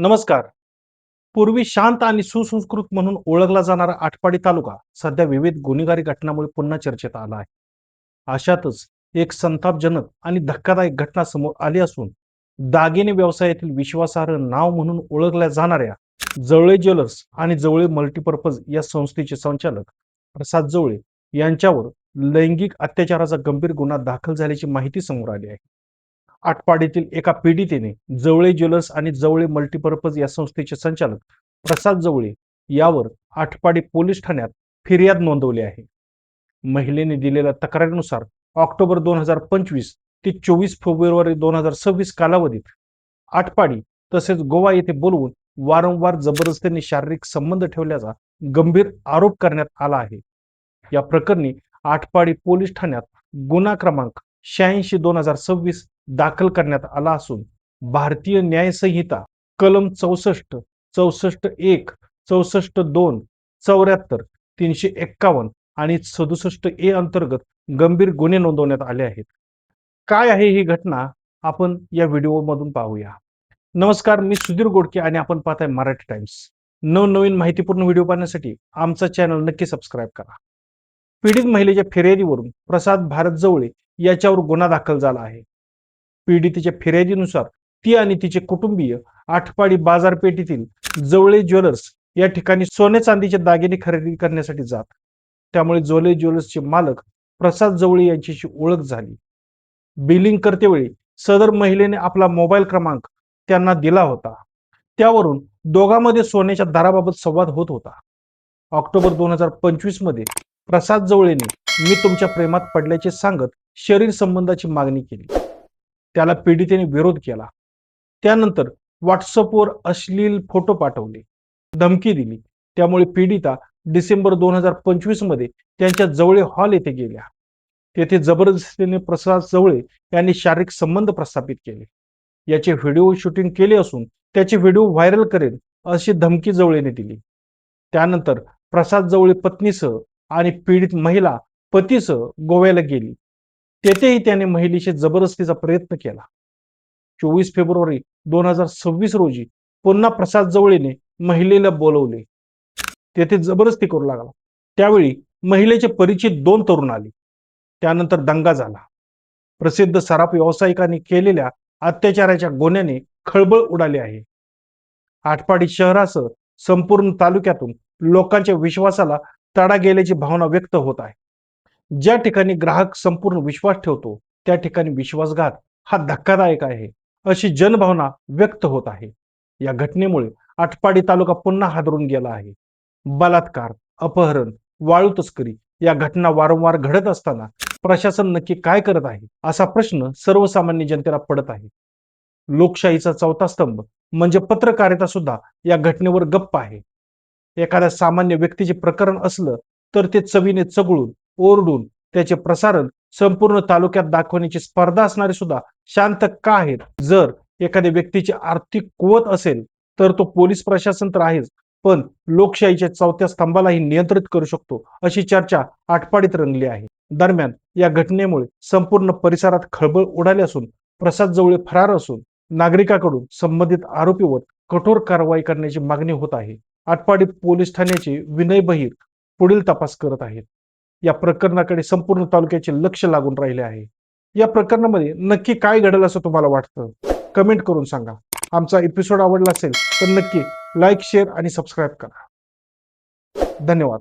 नमस्कार. पूर्वी शांत आणि सुसंस्कृत म्हणून ओळखला जाणारा आटपाडी तालुका सध्या विविध गुन्हेगारी घटनांमुळे पुन्हा चर्चेत आला आहे. अशातच एक संतापजनक आणि धक्कादायक घटना समोर आली असून दागिने व्यवसायातील विश्वासार्ह नाव म्हणून ओळखल्या जाणाऱ्या जवळे ज्वेलर्स आणि जवळे मल्टीपर्पज या संस्थेचे संचालक प्रसाद जवळे यांच्यावर लैंगिक अत्याचाराचा गंभीर गुन्हा दाखल झाल्याची माहिती समोर आली आहे. आटपाडीतील एका पीडितेने जवळे ज्वेलर्स आणि जवळे मल्टीपर्पज या संस्थेचे संचालक प्रसाद जवळे यावर आटपाडी पोलीस ठाण्यात फिर्याद नोंदवली आहे. महिलेने दिलेल्या तक्रारीनुसार ऑक्टोबर 2025 ते 24 फेब्रुवारी 2026 कालावधीत आटपाडी तसेच गोवा येथे बोलवून वारंवार जबरदस्तीने शारीरिक संबंध ठेवल्याचा गंभीर आरोप करण्यात आला आहे. या प्रकरणी आटपाडी पोलीस ठाण्यात गुन्हा क्रमांक 86/2026 दाखल करण्यात आला असून भारतीय न्याय संहिता कलम 64, 64(1), 64(2), 74, 351 आणि 67(a) अंतर्गत गंभीर गुन्हे नोंदवण्यात आले आहेत. काय आहे ही घटना आपण या व्हिडिओमधून पाहूया. नमस्कार, मी सुधीर गोडके आणि आपण पाहताय मराठी टाइम्स. नवनवीन माहितीपूर्ण व्हिडिओ पाहण्यासाठी आमचा चॅनल नक्की सबस्क्राईब करा. पीडित महिलेच्या फिर्यादीवरून प्रसाद भारत जवळे याच्यावर गुन्हा दाखल झाला आहे. पीडितेच्या फिर्यादीनुसार ती आणि तिचे कुटुंबीय आटपाडी बाजारपेठेतील जवळे ज्वेलर्स या ठिकाणी सोने चांदीचे दागिने खरेदी करण्यासाठी जात. त्यामुळे जवळे ज्वेलर्सचे मालक प्रसाद जवळे यांच्याशी ओळख झाली. बिलिंग करतेवेळी सदर महिलेने आपला मोबाईल क्रमांक त्यांना दिला होता. त्यावरून दोघांमध्ये सोन्याच्या दराबाबत संवाद होत होता. ऑक्टोबर 2025 मध्ये प्रसाद जवळेने मी तुमच्या प्रेमात पडल्याचे सांगत शरीर संबंधाची मागणी केली. त्याला पीडितेने विरोध केला. त्यानंतर व्हॉट्सअपवर अश्लील फोटो पाठवले, धमकी दिली. त्यामुळे पीडिता डिसेंबर 2025 मध्ये त्यांच्या जवळे हॉल येथे गेल्या. तेथे जबरदस्तीने प्रसाद जवळे यांनी शारीरिक संबंध प्रस्थापित केले. याचे व्हिडिओ शूटिंग केले असून त्याचे व्हिडिओ व्हायरल करेल अशी धमकी जवळेने दिली. त्यानंतर प्रसाद जवळे पत्नीसह आणि पीडित महिला पतीसह गोव्याला गेली. तेथेही त्याने महिलेशी जबरदस्तीचा प्रयत्न केला. 24 फेब्रुवारी 2026 रोजी पुन्हा प्रसाद जवळेने महिलेला बोलवले. तेथे जबरदस्ती करू लागला. त्यावेळी महिलेचे परिचित 2 तरुण आले. त्यानंतर दंगा झाला. प्रसिद्ध सराफ व्यावसायिकांनी केलेल्या अत्याचाराच्या गुन्ह्याने खळबळ उडाली आहे. आटपाडी शहरासह संपूर्ण तालुक्यातून लोकांच्या विश्वासाला तडा गेल्याची भावना व्यक्त होत आहे. ज्या ठिकाणी ग्राहक संपूर्ण विश्वास ठेवतो त्या ठिकाणी विश्वासघात हा धक्कादायक आहे, अशी जनभावना व्यक्त होत आहे. या घटनेमुळे आटपाडी तालुका पुन्हा हादरून गेला आहे. बलात्कार, अपहरण, वाळू तस्करी या घटना वारंवार घडत असताना प्रशासन नक्की काय करत आहे असा प्रश्न सर्वसामान्य जनतेला पडत आहे. लोकशाहीचा चौथा स्तंभ म्हणजे पत्रकारिता सुद्धा या घटनेवर गप्प आहे. एखाद्या सामान्य व्यक्तीचे प्रकरण असलं तर ते चवीने चघळून ओरडून त्याचे प्रसारण संपूर्ण तालुक्यात दाखवण्याची स्पर्धा असणारे सुद्धा शांत का आहेत? जर एखाद्या व्यक्तीची आर्थिक कुवत असेल तर तो पोलीस प्रशासन तर आहेच, पण लोकशाहीच्या चौथ्या स्तंभालाही नियंत्रित करू शकतो अशी चर्चा आटपाडीत रंगली आहे. दरम्यान या घटनेमुळे संपूर्ण परिसरात खळबळ उडाली असून प्रसाद जवळे फरार असून नागरिकांकडून संबंधित आरोपीवर कठोर कारवाई करण्याची मागणी होत आहे. आटपाडी पोलीस ठाण्याचे विनय बहिर पुढील तपास करत आहेत. या प्रकरणाकडे संपूर्ण तालुक्याचे लक्ष लागून राहिले आहे. या प्रकरणामध्ये नक्की काय घडेल असं तुम्हाला वाटतं? कमेंट करून सांगा. आमचा एपिसोड आवडला असेल तर नक्की लाईक, शेअर आणि सबस्क्राईब करा. धन्यवाद.